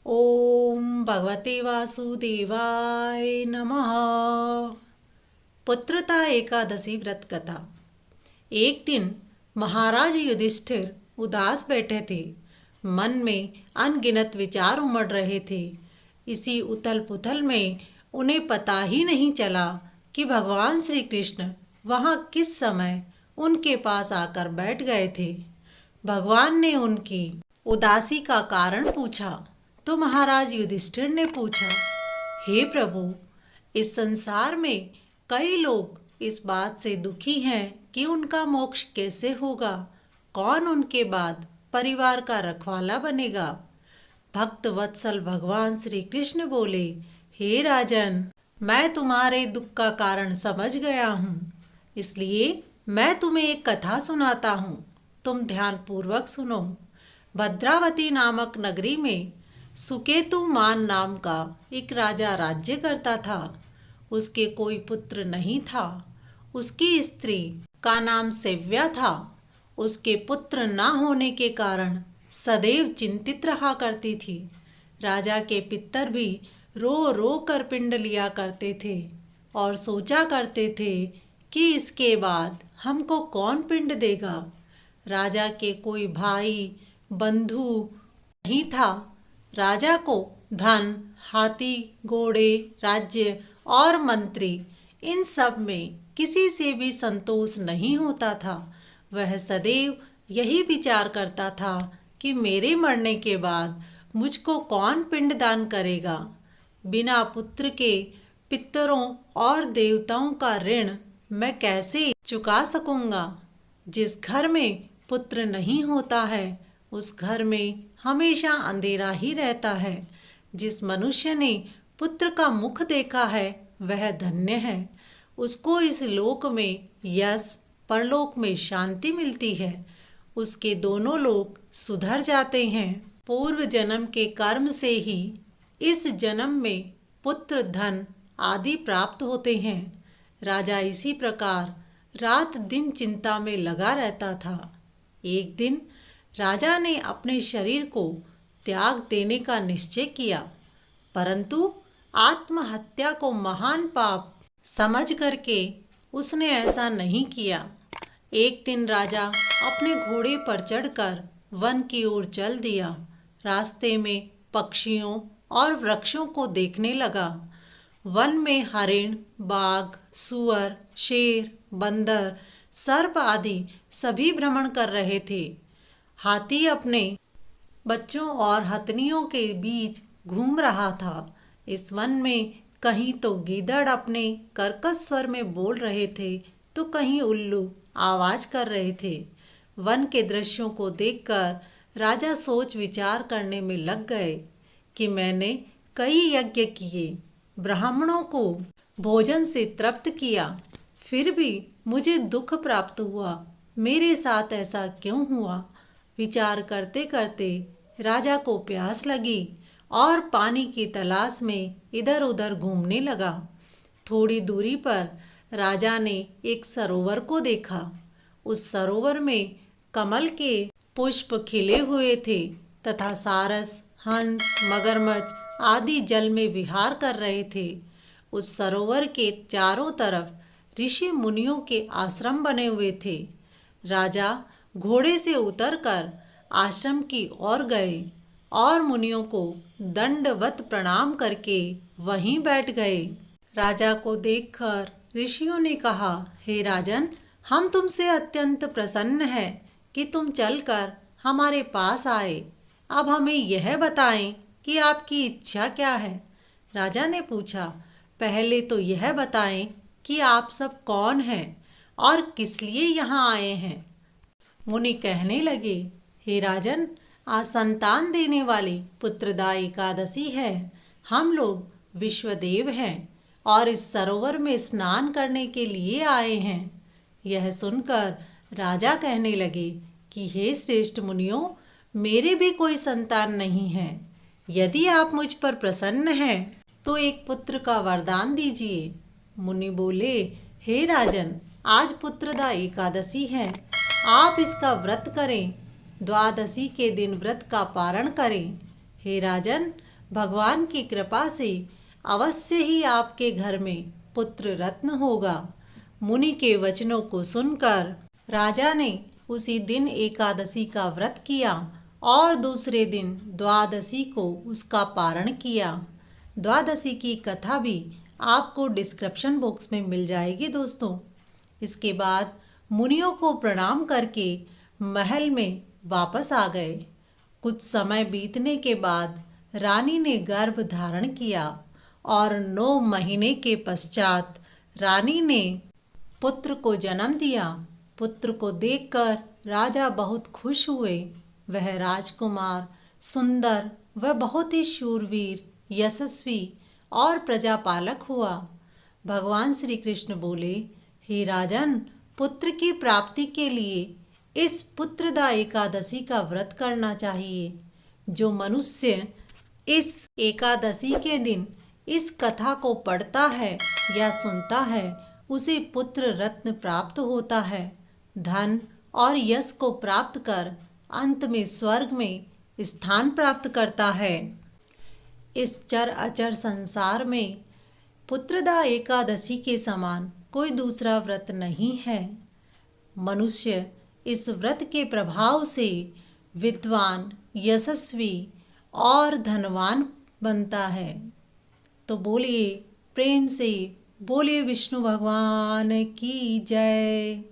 ओम भगवते वासुदेवाय नमः। पुत्रता एकादशी व्रत कथा। एक दिन महाराज युधिष्ठिर उदास बैठे थे। मन में अनगिनत विचार उमड़ रहे थे। इसी उथल पुथल में उन्हें पता ही नहीं चला कि भगवान श्री कृष्ण वहाँ किस समय उनके पास आकर बैठ गए थे। भगवान ने उनकी उदासी का कारण पूछा तो महाराज युधिष्ठिर ने पूछा, हे प्रभु, इस संसार में कई लोग इस बात से दुखी हैं कि उनका मोक्ष कैसे होगा, कौन उनके बाद परिवार का रखवाला बनेगा। भक्त वत्सल भगवान श्री कृष्ण बोले, हे राजन, मैं तुम्हारे दुख का कारण समझ गया हूँ, इसलिए मैं तुम्हें एक कथा सुनाता हूँ। तुम ध्यानपूर्वक सुनो। भद्रावती नामक नगरी में सुकेतुमान नाम का एक राजा राज्य करता था। उसके कोई पुत्र नहीं था। उसकी स्त्री का नाम सेव्या था। उसके पुत्र ना होने के कारण सदैव चिंतित रहा करती थी। राजा के पितर भी रो रो कर पिंड लिया करते थे और सोचा करते थे कि इसके बाद हमको कौन पिंड देगा। राजा के कोई भाई बंधु नहीं था। राजा को धन, हाथी, घोड़े, राज्य और मंत्री, इन सब में किसी से भी संतोष नहीं होता था। वह सदैव यही विचार करता था कि मेरे मरने के बाद मुझको कौन पिंडदान करेगा। बिना पुत्र के पितरों और देवताओं का ऋण मैं कैसे चुका सकूंगा। जिस घर में पुत्र नहीं होता है उस घर में हमेशा अंधेरा ही रहता है। जिस मनुष्य ने पुत्र का मुख देखा है वह धन्य है। उसको इस लोक में यश, परलोक में शांति मिलती है। उसके दोनों लोक सुधर जाते हैं। पूर्व जन्म के कर्म से ही इस जन्म में पुत्र, धन आदि प्राप्त होते हैं। राजा इसी प्रकार रात दिन चिंता में लगा रहता था। एक दिन राजा ने अपने शरीर को त्याग देने का निश्चय किया, परंतु आत्महत्या को महान पाप समझ करके उसने ऐसा नहीं किया। एक दिन राजा अपने घोड़े पर चढ़कर वन की ओर चल दिया। रास्ते में पक्षियों और वृक्षों को देखने लगा। वन में हरिण, बाघ, सुअर, शेर, बंदर, सर्प आदि सभी भ्रमण कर रहे थे। हाथी अपने बच्चों और हथनियों के बीच घूम रहा था। इस वन में कहीं तो गीदड़ अपने कर्कश स्वर में बोल रहे थे तो कहीं उल्लू आवाज कर रहे थे। वन के दृश्यों को देखकर राजा सोच विचार करने में लग गए कि मैंने कई यज्ञ किए, ब्राह्मणों को भोजन से तृप्त किया, फिर भी मुझे दुख प्राप्त हुआ। मेरे साथ ऐसा क्यों हुआ। विचार करते करते राजा को प्यास लगी और पानी की तलाश में इधर उधर घूमने लगा। थोड़ी दूरी पर राजा ने एक सरोवर को देखा। उस सरोवर में कमल के पुष्प खिले हुए थे तथा सारस, हंस, मगरमच्छ आदि जल में विहार कर रहे थे। उस सरोवर के चारों तरफ ऋषि मुनियों के आश्रम बने हुए थे। राजा घोड़े से उतरकर आश्रम की ओर गए और मुनियों को दंडवत प्रणाम करके वहीं बैठ गए। राजा को देखकर ऋषियों ने कहा, हे राजन, हम तुमसे अत्यंत प्रसन्न हैं कि तुम चलकर हमारे पास आए। अब हमें यह बताएं कि आपकी इच्छा क्या है। राजा ने पूछा, पहले तो यह बताएं कि आप सब कौन हैं और किस लिए यहाँ आए हैं। मुनि कहने लगे, हे राजन, आज संतान देने वाली पुत्रदा एकादशी है। हम लोग विश्वदेव हैं और इस सरोवर में स्नान करने के लिए आए हैं। यह सुनकर राजा कहने लगे कि हे श्रेष्ठ मुनियों, मेरे भी कोई संतान नहीं है। यदि आप मुझ पर प्रसन्न हैं तो एक पुत्र का वरदान दीजिए। मुनि बोले, हे राजन, आज पुत्रदा एकादशी है, आप इसका व्रत करें। द्वादशी के दिन व्रत का पारण करें। हे राजन, भगवान की कृपा से अवश्य ही आपके घर में पुत्र रत्न होगा। मुनि के वचनों को सुनकर राजा ने उसी दिन एकादशी का व्रत किया और दूसरे दिन द्वादशी को उसका पारण किया। द्वादशी की कथा भी आपको डिस्क्रिप्शन बॉक्स में मिल जाएगी दोस्तों। इसके बाद मुनियों को प्रणाम करके महल में वापस आ गए। कुछ समय बीतने के बाद रानी ने गर्भ धारण किया और 9 महीने के पश्चात रानी ने पुत्र को जन्म दिया। पुत्र को देखकर राजा बहुत खुश हुए। वह राजकुमार सुंदर व बहुत ही शूरवीर, यशस्वी और प्रजापालक हुआ। भगवान श्री कृष्ण बोले, हे राजन, पुत्र की प्राप्ति के लिए इस पुत्रदा एकादशी का व्रत करना चाहिए। जो मनुष्य इस एकादशी के दिन इस कथा को पढ़ता है या सुनता है, उसे पुत्र रत्न प्राप्त होता है। धन और यश को प्राप्त कर अंत में स्वर्ग में स्थान प्राप्त करता है। इस चर अचर संसार में पुत्रदा एकादशी के समान कोई दूसरा व्रत नहीं है। मनुष्य इस व्रत के प्रभाव से विद्वान, यशस्वी और धनवान बनता है। तो बोलिए, प्रेम से बोलिए विष्णु भगवान की जय।